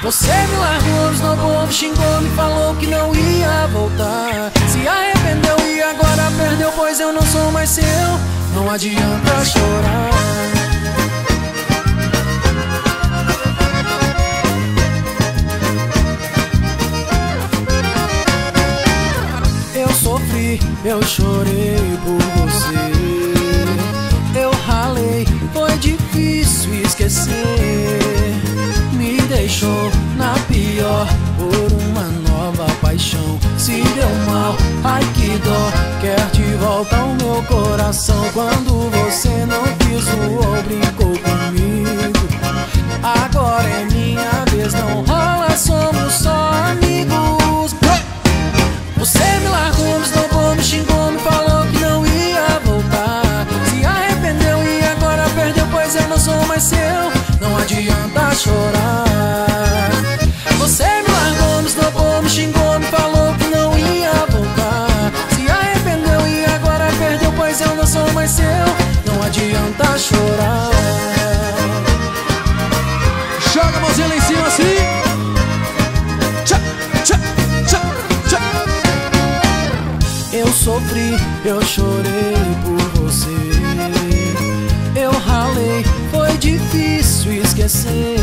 Você me largou, esnobou, me xingou, me falou que não ia voltar. Se arrependeu e agora perdeu, pois eu não sou mais seu. Não adianta chorar. Eu sofri, eu chorei por você. Eu ralei, foi difícil esquecer. Me deixou na pior por uma nova paixão. Se deu mal, ai que dó. Quer de volta o meu coração. Quando você não quis ou brincou comigo, agora é minha vez, não rola, somos só amigos. Você me largou, me esnobou, me xingou, me falou que não ia voltar. Se arrependeu e agora perdeu, pois eu não sou mais seu. Não adianta chorar. Você me largou, me esnobou, me xingou, me falou que não ia voltar. Se arrependeu e agora perdeu, pois eu não sou mais seu. Não adianta chorar. Joga a mãozinha lá em cima assim. Tchá, tchá, tchá, tchá. Eu sofri, eu chorei por você. Eu ralei, foi difícil esquecer.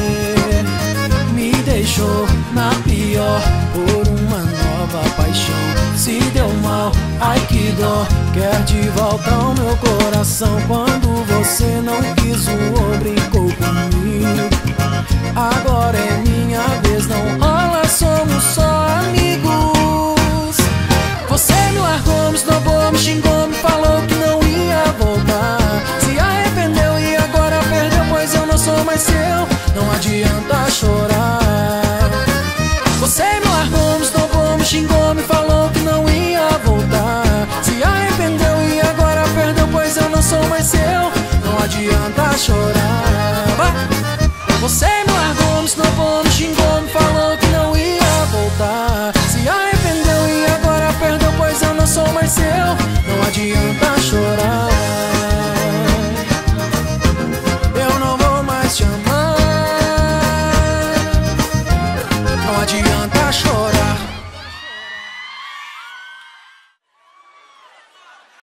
Me deixou na pior por uma nova paixão. Se deu mal, ai que dó. Quer de volta o meu coração. Quando você não quis ou brincou comigo, agora é minha vez, não rola, somos só amigos. Você me largou, me esnobou, me xingou, me falou que não ia voltar. Se arrependeu e agora perdeu, pois eu não sou mais seu. Não adianta chorar. Você me largou, me esnobou, me xingou, me falou que não ia voltar. Se arrependeu e agora perdeu, pois eu não sou mais seu. Não adianta